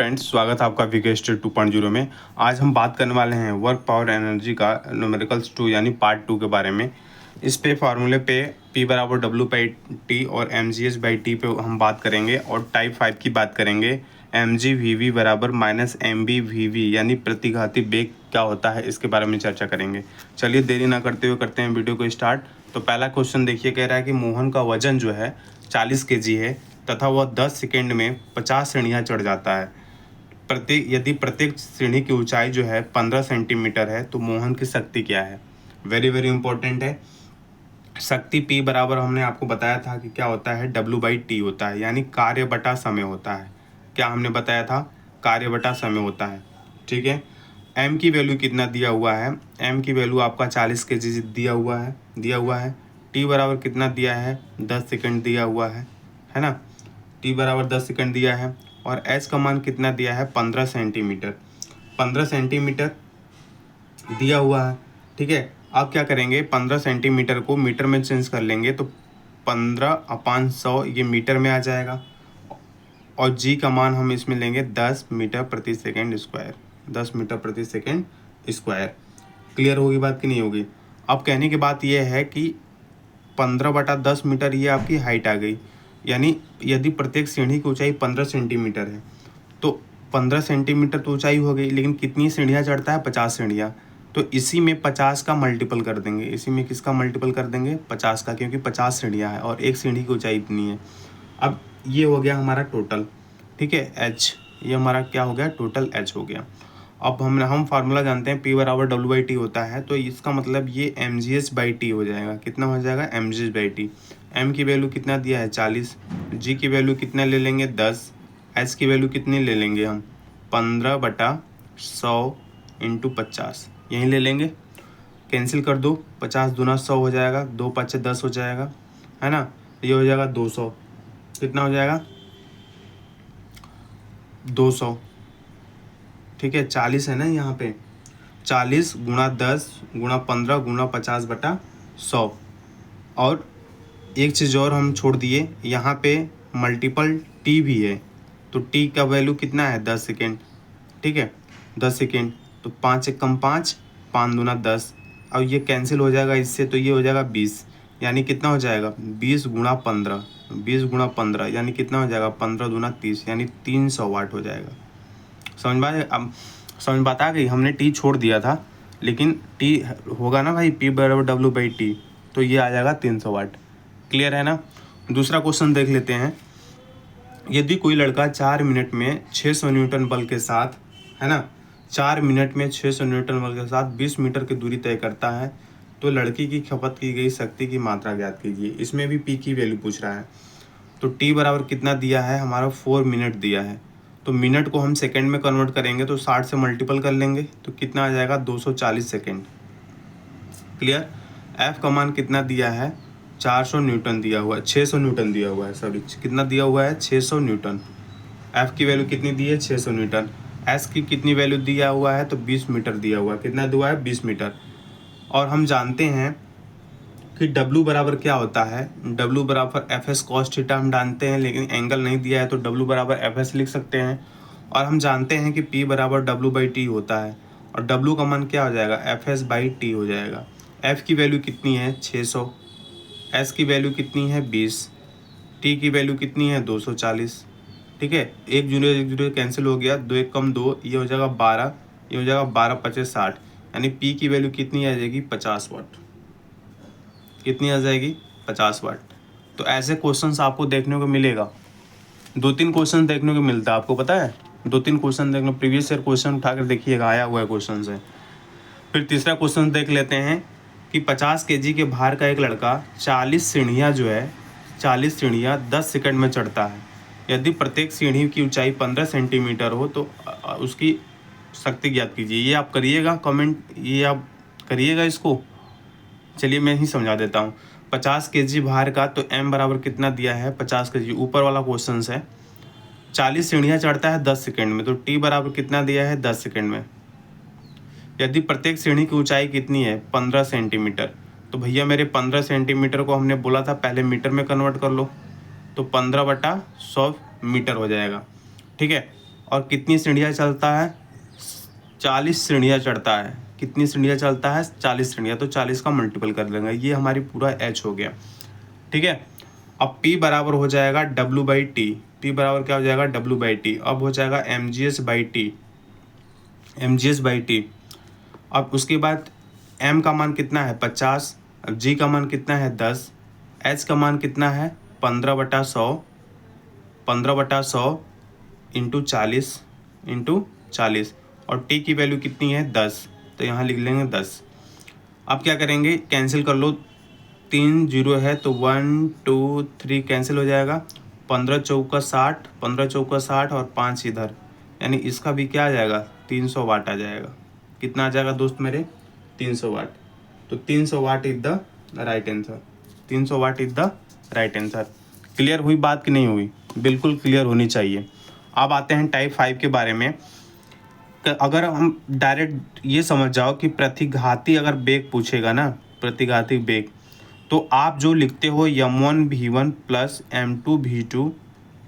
Friends, स्वागत है आपका विकेस्टर 2.0 में। आज हम बात करने वाले हैं वर्क पावर एनर्जी का न्यूमेरिकल्स 2 यानी पार्ट 2 के बारे में। इस पे फार्मूले पे P बराबर W/T और mgs/T पे हम बात करेंगे और टाइप 5 की बात करेंगे। mg/Vv बराबर -mb/Vv यानी प्रतिघाती वेग क्या होता है, इसके बारे में चर्चा करेंगे। चलिए देरी ना करते हुए करते हैं वीडियो को स्टार्ट। तो पहला क्वेश्चन देखिए, कह रहा है कि मोहन का वजन जो है 40 kg है तथा वह 10 सेकेंड में 50 सीढ़ियाँ चढ़ जाता है। यदि प्रत्येक सीढ़ी की ऊंचाई जो है 15 सेंटीमीटर है तो मोहन की शक्ति क्या है। वेरी वेरी इंपॉर्टेंट है। शक्ति P बराबर हमने आपको बताया था कि क्या होता है, W/T होता है, यानी कार्य बटा समय होता है। क्या हमने बताया था, कार्य बटा समय होता है। ठीक है। M की वैल्यू कितना दिया हुआ है, M की वैल्यू आपका 40 kg दिया हुआ है। T बराबर कितना दिया है, 10 सेकेंड दिया हुआ है ना। T बराबर 10 सेकेंड दिया है और H का मान कितना दिया है, 15 सेंटीमीटर। 15 सेंटीमीटर दिया हुआ है। ठीक है। अब क्या करेंगे, 15 सेंटीमीटर को मीटर में चेंज कर लेंगे तो 15/100 ये मीटर में आ जाएगा और G का मान हम इसमें लेंगे 10 मीटर प्रति सेकेंड स्क्वायर। 10 मीटर प्रति सेकेंड स्क्वायर। क्लियर होगी बात कि नहीं होगी। अब कहने की बात यह है कि 15/10 मीटर ये आपकी हाइट आ गई, यानी यदि प्रत्येक सीढ़ी की ऊंचाई 15 सेंटीमीटर है तो 15 सेंटीमीटर तो ऊंचाई हो गई, लेकिन कितनी सीढ़ियाँ चढ़ता है, 50 सीढ़ियाँ। तो इसी में 50 का मल्टीपल कर देंगे। इसी में किसका मल्टीपल कर देंगे, 50 का, क्योंकि 50 सीढ़ियाँ है और एक सीढ़ी की ऊंचाई इतनी है। अब ये हो गया हमारा टोटल। ठीक है, H ये हमारा क्या हो गया, टोटल H हो गया। अब हम फार्मूला जानते हैं P बराबर W/T होता है, तो इसका मतलब ये mgs/T हो जाएगा। कितना हो जाएगा, mgs/T। M की वैल्यू कितना दिया है, 40। G की वैल्यू कितना ले लेंगे, 10। H की वैल्यू कितनी ले लेंगे हम, 15/100 × 50 यहीं ले लेंगे। कैंसिल कर दो, 50 दूना 100 हो जाएगा, 2 5 10 हो जाएगा, है ना। ये हो जाएगा 200। कितना हो जाएगा, 200। ठीक है, 40 है ना यहाँ पे, 40 × 10 × 15 × 50/100। और एक चीज़ और हम छोड़ दिए, यहाँ पे मल्टीपल T भी है, तो T का वैल्यू कितना है, 10 सेकेंड। ठीक है, 10 सेकेंड, तो 5 × 1 = 5, 5 दूना 10। और ये कैंसिल हो जाएगा इससे, तो ये हो जाएगा 20, यानी कितना हो जाएगा, 20 × 15, 20 × 15 यानी कितना हो जाएगा, 15 दूना 30, यानी 300 वाट हो जाएगा। समझ में अब समझ बात आ गई। हमने T छोड़ दिया था, लेकिन T होगा ना भाई, P बराबर W/T, तो ये आ जाएगा 300 वाट। क्लियर है ना। दूसरा क्वेश्चन देख लेते हैं। यदि कोई लड़का 4 मिनट में 600 न्यूटन बल के साथ, है ना, 4 मिनट में 600 न्यूटन बल के साथ 20 मीटर की दूरी तय करता है तो लड़की की खपत की गई शक्ति की मात्रा ज्ञात कीजिए। इसमें भी P की वैल्यू पूछ रहा है। तो T बराबर कितना दिया है हमारा, 4 मिनट दिया है, तो मिनट को हम सेकंड में कन्वर्ट करेंगे तो 60 से मल्टीपल कर लेंगे तो कितना आ जाएगा, 240 सेकंड। क्लियर। F का मान कितना दिया है, 400 न्यूटन दिया हुआ है, 600 न्यूटन दिया हुआ है, सॉरी कितना दिया हुआ है, 600 न्यूटन। F की वैल्यू कितनी दी है, 600 न्यूटन। S की कितनी वैल्यू दिया हुआ है, तो 20 मीटर दिया हुआ है। कितना दिया है, 20 मीटर। और हम जानते हैं कि W बराबर क्या होता है, W बराबर FS cos थीटा हम जानते हैं, लेकिन एंगल नहीं दिया है तो W बराबर FS लिख सकते हैं। और हम जानते हैं कि P बराबर W/T होता है और W का मान क्या हो जाएगा, FS/T हो जाएगा। F की वैल्यू कितनी है, 600। S की वैल्यू कितनी है, 20। T की वैल्यू कितनी है, 240। ठीक है, एक जूनियर कैंसिल हो गया, 2 1 कम 2, ये हो जाएगा 12, ये हो जाएगा 12 25 60, यानी P की वैल्यू कितनी आ जाएगी, 50 वाट। कितनी आ जाएगी, 50 वाट। तो ऐसे क्वेश्चंस आपको देखने को मिलेगा। 2-3 क्वेश्चन देखने को मिलता है, आपको पता है, 2-3 क्वेश्चन देखने, प्रीवियस ईयर क्वेश्चन उठाकर देखिएगा, आया हुआ है क्वेश्चन से। फिर तीसरा क्वेश्चन देख लेते हैं कि 50 kg के भार का एक लड़का 40 सीढ़ियाँ जो है, 40 सीढ़ियाँ 10 सेकंड में चढ़ता है। यदि प्रत्येक सीढ़ी की ऊंचाई 15 सेंटीमीटर हो तो उसकी शक्ति ज्ञात कीजिए। ये आप करिएगा कमेंट, ये आप करिएगा इसको। चलिए मैं ही समझा देता हूँ। 50 kg भार का, तो M बराबर कितना दिया है, 50 kg, ऊपर वाला क्वेश्चन है। 40 सीढ़ियाँ चढ़ता है 10 सेकंड में, तो T बराबर कितना दिया है, 10 सेकंड में। यदि प्रत्येक सीढ़ी की ऊंचाई कितनी है, 15 सेंटीमीटर, तो भैया मेरे 15 सेंटीमीटर को हमने बोला था पहले मीटर में कन्वर्ट कर लो, तो 15/100 मीटर हो जाएगा। ठीक है, और कितनी सीढ़ियाँ चलता है, 40 सीढ़ियाँ चढ़ता है। कितनी सीढ़ियाँ चलता है, 40 सीढ़ियाँ, तो 40 का मल्टीपल कर देंगे, ये हमारी पूरा h हो गया। ठीक है, अब P बराबर हो जाएगा W/T। P बराबर क्या हो जाएगा, W/T। अब हो जाएगा mgs/T, mgs/T। अब उसके बाद m का मान कितना है 50, g का मान कितना है 10, h का मान कितना है 15/100, 15/100 इंटू 40 और t की वैल्यू कितनी है 10, तो यहाँ लिख लेंगे 10। अब क्या करेंगे, कैंसिल कर लो, 3 जीरो है तो 1 2 3 कैंसिल हो जाएगा, 15 चौका 60, 15 चौका 60 और 5 इधर, यानी इसका भी क्या आ जाएगा 300 वाट आ जाएगा। कितना आ जाएगा दोस्त मेरे, 300 वाट। तो 300 what is the right answer, 300 what is the right answer. Clear हुई बात कि नहीं हुई, बिल्कुल क्लियर होनी चाहिए। अब आते हैं टाइप 5 के बारे में। अगर हम डायरेक्ट ये समझ जाओ कि प्रतिघाती अगर बेग पूछेगा ना, प्रतिघाती बेग, तो आप जो लिखते हो m1 v1 plus m2 v2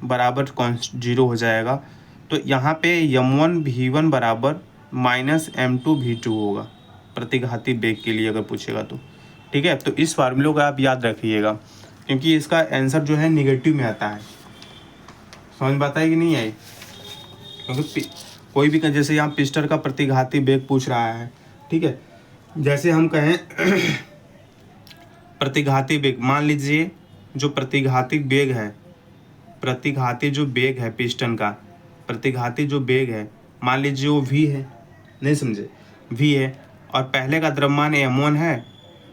बराबर 0 हो जाएगा। तो यहाँ पे m1 v1 बराबर माइनस m2 v2 होगा प्रतिघाती बेग के लिए अगर पूछेगा तो। ठीक है, तो इस फार्मूले को आप याद रखिएगा, क्योंकि इसका आंसर जो है निगेटिव में आता है। समझ में आता है कि नहीं आई, क्योंकि कोई भी जैसे यहाँ पिस्टन का प्रतिघाती बेग पूछ रहा है, ठीक है, जैसे हम कहें प्रतिघाती बेग, मान लीजिए जो प्रतिघाती बेग है, प्रतिघाती जो बेग है पिस्टन का, प्रतिघाती जो बेग है, मान लीजिए वो v है, नहीं समझे, v है, और पहले का द्रव्यमान m1 है,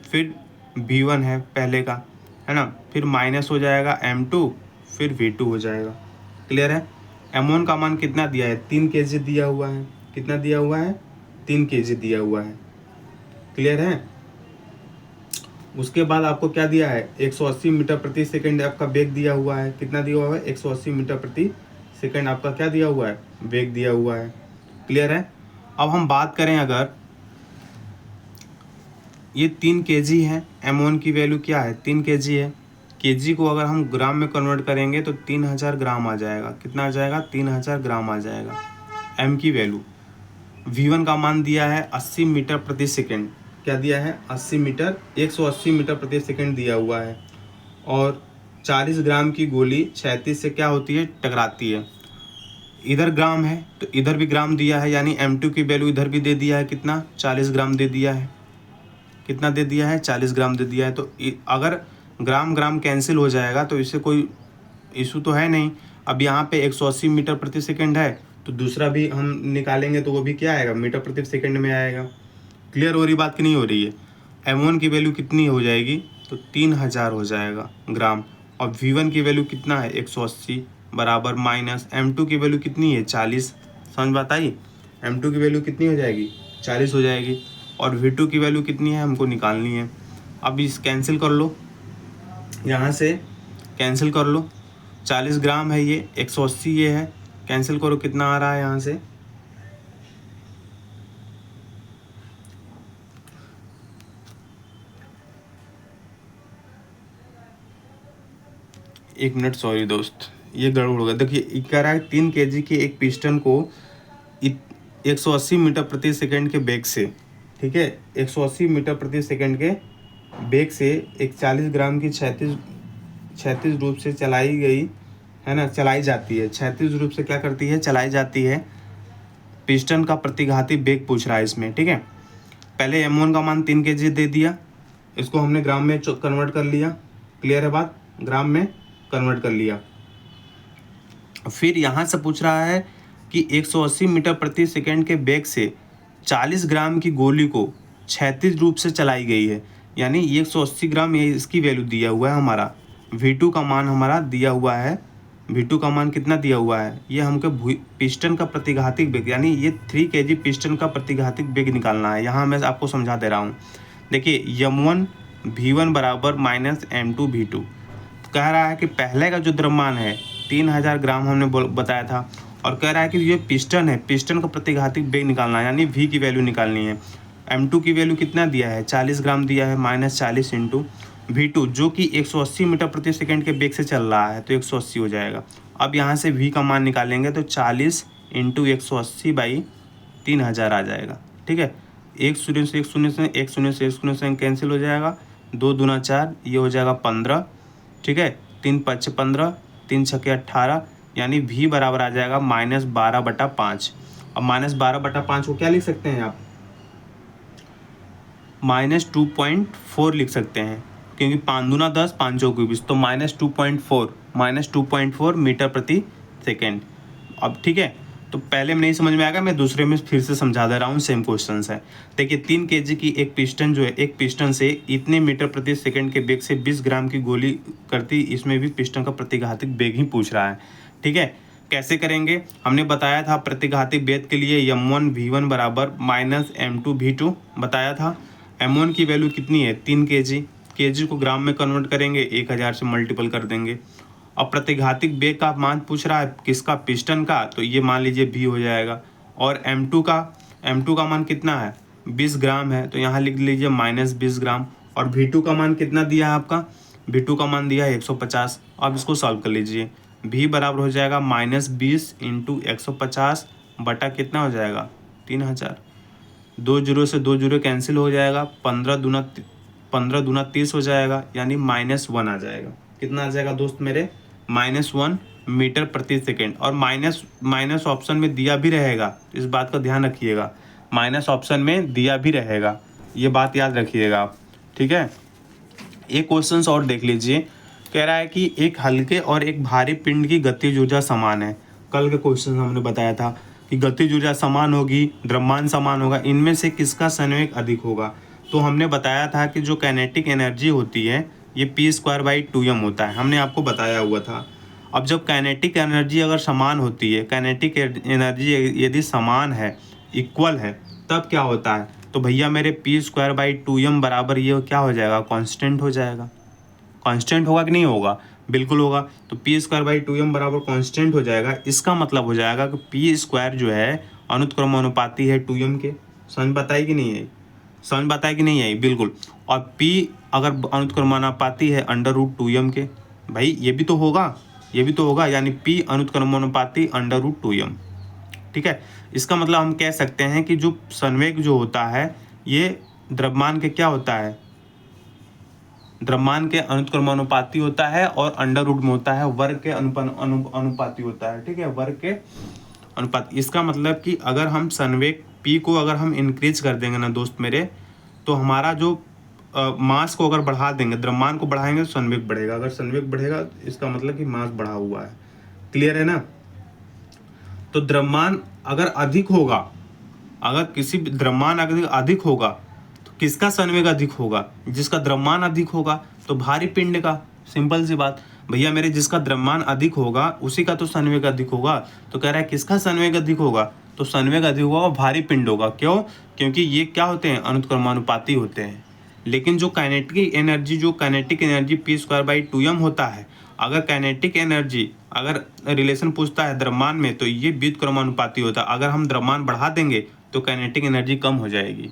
फिर v1 है पहले का, है ना, फिर माइनस हो जाएगा m2, फिर v2 हो जाएगा। क्लियर है। m1 का मान कितना दिया है, 3 kg दिया हुआ है, कितना दिया हुआ है, 3 kg दिया हुआ है। क्लियर है। उसके बाद आपको क्या दिया है, 180 मीटर प्रति सेकंड आपका वेग दिया हुआ है, कितना दिया हुआ है, 180 मीटर प्रति सेकंड आपका क्या दिया हुआ है, वेग दिया हुआ है। क्लियर है। अब हम बात करें, अगर ये 3 kg है, m1 की वैल्यू क्या है 3 kg है, kg को अगर हम ग्राम में कन्वर्ट करेंगे तो 3000 ग्राम आ जाएगा। कितना आ जाएगा, 3000 ग्राम आ जाएगा। m की वैल्यू, v1 का मान दिया है 80 मीटर प्रति सेकंड, क्या दिया है 80 मीटर, 180 मीटर प्रति सेकंड दिया हुआ है, और 40 ग्राम की गोली 36 से क्या होती है, टकराती है। इधर ग्राम है तो इधर भी ग्राम दिया है, यानी m2 की वैल्यू इधर भी दे दिया है, कितना 40 ग्राम दे दिया है, कितना दे दिया है 40 ग्राम दे दिया है। तो अगर ग्राम ग्राम कैंसिल हो जाएगा तो इससे कोई इशू तो है नहीं। अब यहाँ पे 180 मीटर प्रति सेकंड है, तो दूसरा भी हम निकालेंगे तो वो भी क्या आएगा, मीटर प्रति सेकंड में आएगा। क्लियर हो रही बात कि नहीं हो रही है। m1 की वैल्यू कितनी हो जाएगी, तो 3000 हो जाएगा ग्राम, और v1 की वैल्यू कितना है 180 बराबर माइनस m2 की वैल्यू कितनी है 40। समझ बात आई, m2 की वैल्यू कितनी हो जाएगी 40 हो जाएगी, और v2 की वैल्यू कितनी है हमको निकालनी है। अब इस कैंसिल कर लो, यहाँ से कैंसिल कर लो, 40 ग्राम है ये, 180 ये है, कैंसिल करो, कितना आ रहा है यहाँ से, एक मिनट, सॉरी दोस्त ये गड़बड़ हो गया। देखिए कह रहा है 3 kg के एक पिस्टन को 180 मीटर प्रति सेकंड के बेग से, ठीक है, 180 मीटर प्रति सेकंड के बेग से एक 40 ग्राम की 36 रूप से चलाई गई है ना, चलाई जाती है, 36 रूप से क्या करती है, चलाई जाती है पिस्टन का प्रतिघाती बेग पूछ रहा है इसमें। ठीक है, पहले m1 का मान 3 kg दे दिया, इसको हमने ग्राम में कन्वर्ट कर लिया। क्लियर है बात, ग्राम में कन्वर्ट कर लिया। फिर यहाँ से पूछ रहा है कि 180 मीटर प्रति सेकंड के बेग से 40 ग्राम की गोली को क्षैतिज रूप से चलाई गई है, यानी 180 ग्राम ये इसकी वैल्यू दिया हुआ है हमारा। v2 का मान हमारा दिया हुआ है, v2 का मान कितना दिया हुआ है, ये हमको पिस्टन का प्रतिघातिक बेग, यानी ये 3 kg पिस्टन का प्रतिघातिक बेग निकालना है। यहाँ मैं आपको समझा दे रहा हूँ। देखिए m1 v1 बराबर माइनस m2 v2, कह रहा है कि पहले का जो द्रव्यमान है 3000 ग्राम हमने बताया था, और कह रहा है कि ये पिस्टन है, पिस्टन का प्रतिघातिक बेग निकालना है, यानी v की वैल्यू निकालनी है। m2 की वैल्यू कितना दिया है 40 ग्राम दिया है, माइनस 40 इंटू v2 जो कि 180 मीटर प्रति सेकंड के बेग से चल रहा है, तो 180 हो जाएगा। अब यहाँ से v का मान निकालेंगे तो 40 इंटू 180/3000 आ जाएगा। ठीक है, एक शून्य से एक शून्य कैंसिल हो जाएगा, 2 दूना 4, ये हो जाएगा 15। ठीक है, 3 5 15, 3 6 18, यानी v बराबर आ जाएगा -12/5। अब -12/5 को क्या लिख सकते हैं आप, -2.4 लिख सकते हैं, क्योंकि 5 दूना 10, 5 चौक 20, तो -2.4 मीटर प्रति सेकेंड। अब ठीक है, तो पहले में नहीं समझ में आएगा, मैं दूसरे में फिर से समझा दे रहा हूँ, सेम क्वेश्चन है। देखिए 3 kg की एक पिस्टन जो है, एक पिस्टन से इतने मीटर प्रति सेकंड के वेग से 20 ग्राम की गोली करती, इसमें भी पिस्टन का प्रतिघाती वेग ही पूछ रहा है। ठीक है, कैसे करेंगे, हमने बताया था प्रतिघाती वेग के लिए m1 v1 बराबर -m2 v2 बताया था। m1 की वैल्यू कितनी है, 3 kg, kg को ग्राम में कन्वर्ट करेंगे, 1000 से मल्टीपल कर देंगे। अब प्रतिघाती वेग का मान पूछ रहा है, किसका, पिस्टन का, तो ये मान लीजिए v हो जाएगा। और m2 का मान कितना है, 20 ग्राम है, तो यहाँ लिख लीजिए -20 ग्राम। और v2 का मान कितना दिया है आपका, v2 का मान दिया है 150। अब इसको सॉल्व कर लीजिए, v बराबर हो जाएगा -20 इंटू 150 बटा कितना हो जाएगा 3000। 2 जीरो से 2 जीरो कैंसिल हो जाएगा, 15 दूना 30 हो जाएगा, यानी -1 आ जाएगा। कितना आ जाएगा दोस्त मेरे, -1 मीटर प्रति सेकेंड। और माइनस ऑप्शन में दिया भी रहेगा, इस बात का ध्यान रखिएगा, माइनस ऑप्शन में दिया भी रहेगा, ये बात याद रखिएगा आप। ठीक है, एक क्वेश्चन और देख लीजिए, कह रहा है कि एक हल्के और एक भारी पिंड की गतिज ऊर्जा समान है। कल के क्वेश्चन हमने बताया था कि गतिज ऊर्जा समान होगी, द्रव्यमान समान होगा, इनमें से किसका संवेग अधिक होगा। तो हमने बताया था कि जो काइनेटिक एनर्जी होती है ये p²/2m होता है, हमने आपको बताया हुआ था। अब जब काइनेटिक एनर्जी अगर समान होती है, काइनेटिक एनर्जी यदि समान है, इक्वल है, तब क्या होता है, तो भैया मेरे p²/2m बराबर ये क्या हो जाएगा, कांस्टेंट हो जाएगा। कांस्टेंट होगा कि नहीं होगा, बिल्कुल होगा। तो p²/2m बराबर कांस्टेंट हो जाएगा। इसका मतलब हो जाएगा कि p² जो है अनुक्रमानुपाती है 2m के। समझ बताई कि नहीं है, समझ बताई कि नहीं आई, बिल्कुल। और p अगर अनुक्रमानुपाती है √2m के, भाई ये भी तो होगा, ये भी तो होगा, यानी p अनुक्रमानुपाती √2m। ठीक है, इसका मतलब हम कह सकते हैं कि जो संवेग जो होता है ये द्रव्यमान के क्या होता है, द्रव्यमान के अनुक्रमानुपाती होता है, और अंडर रूट में होता है वर्ग के अनुपाती होता है। ठीक है, वर्ग के अनुपात। इसका मतलब कि अगर हम संवेग p को अगर हम इंक्रीज कर देंगे ना दोस्त मेरे, तो हमारा जो मास को अगर बढ़ा देंगे, द्रव्यमान को बढ़ाएंगे तो संवेग बढ़ेगा, अगर संवेग बढ़ेगा इसका मतलब कि मास बढ़ा हुआ है। क्लियर है ना। तो द्रव्यमान अगर अधिक होगा, अगर किसी द्रव्यमान अगर अधिक होगा तो किसका संवेग अधिक होगा, जिसका द्रव्यमान अधिक होगा, तो भारी पिंड का। सिंपल सी बात भैया मेरे, जिसका द्रव्यमान अधिक होगा उसी का तो संवेग अधिक होगा। तो कह रहा है किसका संवेग अधिक होगा, तो संवेग अधिक होगा भारी पिंड होगा। क्यों, क्योंकि ये क्या होते हैं, अनुक्रमानुपाती होते हैं। लेकिन जो काइनेटिक एनर्जी p²/2m होता है, अगर काइनेटिक एनर्जी अगर रिलेशन पूछता है द्रव्यमान में, तो ये व्युत्क्रमानुपाती होता है। अगर हम द्रव्यमान बढ़ा देंगे तो काइनेटिक एनर्जी कम हो जाएगी।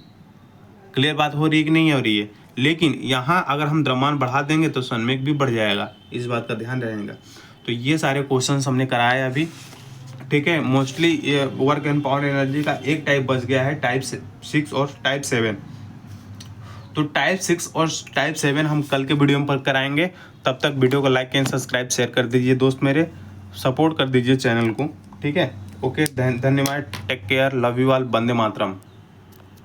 क्लियर बात हो रही है कि नहीं हो रही है। लेकिन यहाँ अगर हम द्रव्यमान बढ़ा देंगे तो संवेग भी बढ़ जाएगा, इस बात का ध्यान रहेगा। तो ये सारे क्वेश्चन हमने कराए अभी। ठीक है, मोस्टली ये वर्क एंड पावर एनर्जी का एक टाइप बच गया है, टाइप 6 और टाइप 7। तो टाइप 6 और टाइप 7 हम कल के वीडियो में पर कराएंगे। तब तक वीडियो को लाइक एंड सब्सक्राइब शेयर कर दीजिए दोस्त मेरे, सपोर्ट कर दीजिए चैनल को। ठीक है, ओके, धन्यवाद, take care, love you all, वंदे मातरम।